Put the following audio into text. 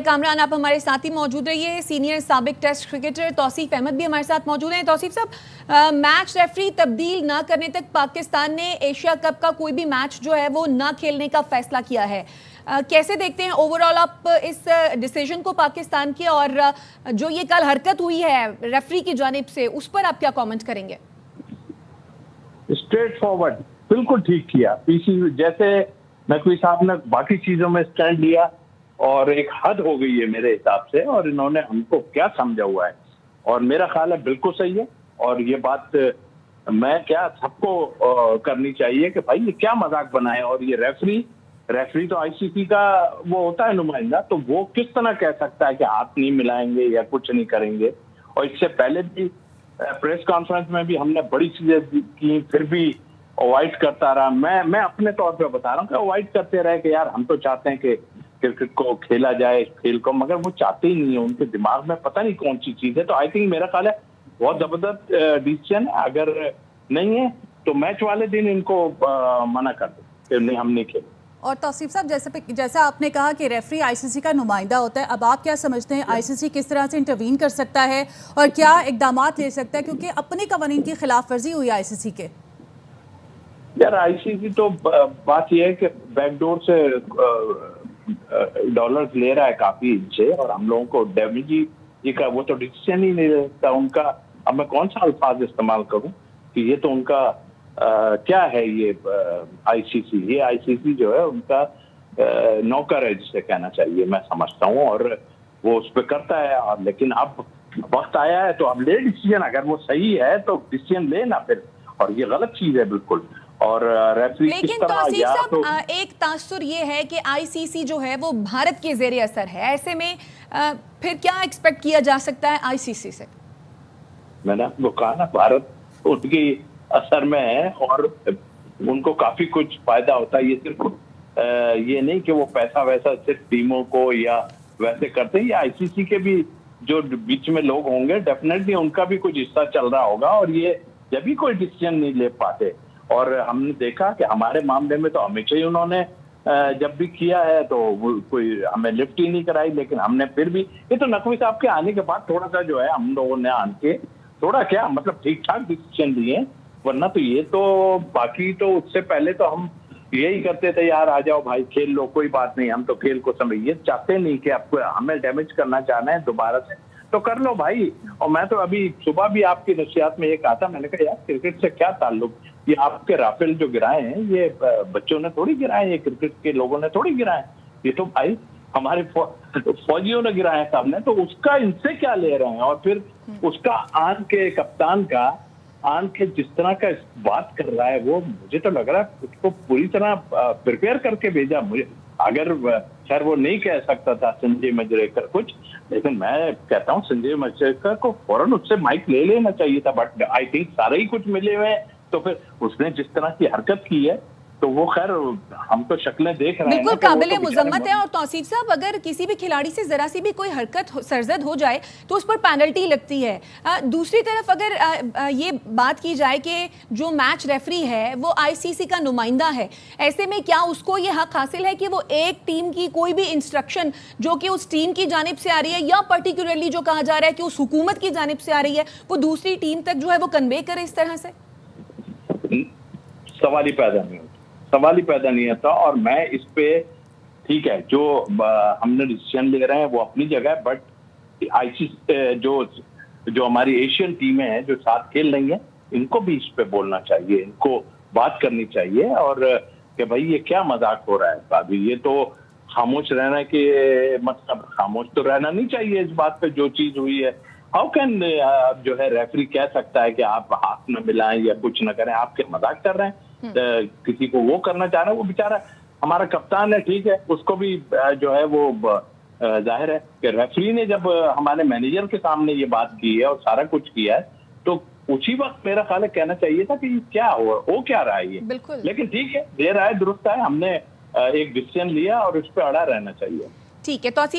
कामरान, आप हमारे साथ ही मौजूद रहिए। सीनियर साबिक टेस्ट क्रिकेटर तौसीफ अहमद भी हमारे साथ मौजूद हैं। तौसीफ साहब, मैच रेफरी तब्दील ना करने तक पाकिस्तान ने एशिया कप का कोई भी मैच जो है वो ना खेलने का फैसला किया है। कैसे देखते हैं ओवरऑल आप इस डिसीजन को पाकिस्तान के, और जो ये कल हरकत हुई है रेफरी की जानिब से, उस पर आप क्या कमेंट करेंगे? स्ट्रेट फॉरवर्ड, बिल्कुल ठीक किया। पीसी जैसे नकवी साहब ने बाकी चीजों में स्टैंड लिया और एक हद हो गई है मेरे हिसाब से, और इन्होंने हमको क्या समझा हुआ है, और मेरा ख्याल है बिल्कुल सही है। और ये बात मैं क्या सबको करनी चाहिए कि भाई ये क्या मजाक बनाए। और ये रेफरी तो आईसीसी का वो होता है नुमाइंदा, तो वो किस तरह कह सकता है कि हाथ नहीं मिलाएंगे या कुछ नहीं करेंगे। और इससे पहले भी प्रेस कॉन्फ्रेंस में भी हमने बड़ी चीजें की, फिर भी अवॉइड करता रहा। मैं अपने तौर पे बता रहा हूँ कि अवॉइड करते रहे कि यार हम तो चाहते हैं कि क्रिकेट को खेला जाए, खेल को, मगर वो चाहते ही नहीं है। उनके दिमाग में पता नहीं कौन सी चीज है। तो आई थिंक मेरा ख्याल है बहुत जबरदस्त डिसीजन है। अगर नहीं है तो मैच वाले दिन इनको मना कर दो कि नहीं, हम नहीं खेलें। और तौसीफ साहब, जैसा आपने कहा कि रेफरी आईसीसी का नुमाइंदा होता है, अब आप क्या समझते हैं आईसीसी किस तरह से इंटरवीन कर सकता है और क्या इकदाम ले सकता है, क्योंकि अपने कवानीन की खिलाफ वर्जी हुई आईसीसी के? यार आईसीसी तो बात यह है कि बैकडोर से डॉलर्स ले रहा है काफी इनसे, और हम लोगों को डैमेज ही का वो तो डिसीजन ही नहीं रहता उनका। अब मैं कौन सा अल्फाज इस्तेमाल करूं कि ये तो उनका क्या है ये आईसीसी जो है उनका नौकर है जिसे कहना चाहिए, मैं समझता हूँ, और वो उस पर करता है। और लेकिन अब वक्त आया है तो अब ले डिसीजन, अगर वो सही है तो डिसीजन लेना फिर, और ये गलत चीज है बिल्कुल। और रेफरी लेकिन तौसीफ साहब, एक तासुर ये है कि आईसीसी जो है वो भारत के ज़ेरे असर है, ऐसे में फिर क्या एक्सपेक्ट किया जा सकता है आईसीसी से? मैंने आपको कहा ना, भारत उनकी असर में है और उनको काफी कुछ फायदा होता है। ये सिर्फ ये नहीं कि वो पैसा वैसा सिर्फ टीमों को या वैसे करते हैं। ये आईसीसी के भी जो बीच में लोग होंगे, डेफिनेटली उनका भी कुछ हिस्सा चल रहा होगा, और ये जब भी कोई डिसीजन नहीं ले पाते। और हमने देखा कि हमारे मामले में तो हमेशा ही उन्होंने जब भी किया है तो कोई हमें लिफ्ट ही नहीं कराई। लेकिन हमने फिर भी, ये तो नकवी साहब के आने के बाद थोड़ा सा जो है हम लोगों ने आके थोड़ा क्या मतलब ठीक ठाक डिसीजन लिए, वरना तो ये तो बाकी तो उससे पहले तो हम यही करते थे, यार आ जाओ भाई खेल लो, कोई बात नहीं, हम तो खेल को समझ, ये चाहते नहीं कि आपको हमें डैमेज करना चाहना है दोबारा से, तो कर लो भाई। और मैं तो अभी सुबह भी आपकी नशियात में ये कहा था, मैंने कहा यार क्रिकेट से क्या ताल्लुक, ये आपके राफेल जो गिराए हैं ये बच्चों ने थोड़ी गिराए, ये क्रिकेट के लोगों ने थोड़ी गिराए, ये तो भाई हमारे फौजियों ने गिराए हैं सामने, तो उसका इनसे क्या ले रहे हैं। और फिर उसका आन के कप्तान का आन के जिस तरह का बात कर रहा है, वो मुझे तो लग रहा है उसको पूरी तरह प्रिपेयर करके भेजा। मुझे अगर खैर वो नहीं कह सकता था संजय मंजरेकर कुछ, लेकिन मैं कहता हूँ संजय मंजरेकर को फौरन उससे माइक ले लेना चाहिए था। बट आई थिंक सारे ही कुछ मिले हुए हैं, तो फिर उसने जिस तरह की हरकत की है तो वो खैर हम तो शक्लें देख रहे हैं, बिल्कुल काबिले मुजम्मत है। और तौसीफ साहब, अगर किसी भी खिलाड़ी से जरा सी भी कोई हरकत सरजद हो जाए तो उस पर पेनल्टी लगती है। दूसरी तरफ अगर ये बात की जाए कि जो मैच रेफरी है वो आईसीसी का नुमाइंदा है, ऐसे में क्या उसको ये हक हासिल है कि वो एक टीम की कोई भी इंस्ट्रक्शन जो कि उस टीम की जानिब से आ रही है, या पर्टिकुलरली जो कहा जा रहा है कि उस हुकूमत की जानिब से आ रही है, वो दूसरी टीम तक जो है वो कन्वे करे इस तरह से? सवाल ही पैदा नहीं होता। और मैं इस पे ठीक है, जो हमने डिसीजन ले रहे हैं वो अपनी जगह है, बट आईसीसी जो हमारी एशियन टीमें हैं जो साथ खेल रही हैं, इनको भी इस पे बोलना चाहिए, इनको बात करनी चाहिए, और कि भाई ये क्या मजाक हो रहा है। अभी ये तो खामोश रहना के मतलब खामोश तो रहना नहीं चाहिए इस बात पे जो चीज हुई है। हाउ कैन जो है रेफरी कह सकता है कि आप हाथ न मिलाएं या कुछ न करें, आप क्या मजाक कर रहे हैं? किसी को वो करना चाह रहे हैं, वो बेचारा हमारा कप्तान है, ठीक है, उसको भी जो है वो जाहिर है कि रेफरी ने जब हमारे मैनेजर के सामने ये बात की है और सारा कुछ किया है, तो उसी वक्त मेरा ख्याल है कहना चाहिए था कि क्या हो क्या रहा है ये। लेकिन ठीक है, देर आए दुरुस्त आए, हमने एक डिसीजन लिया और उस पर अड़ा रहना चाहिए। ठीक है। तो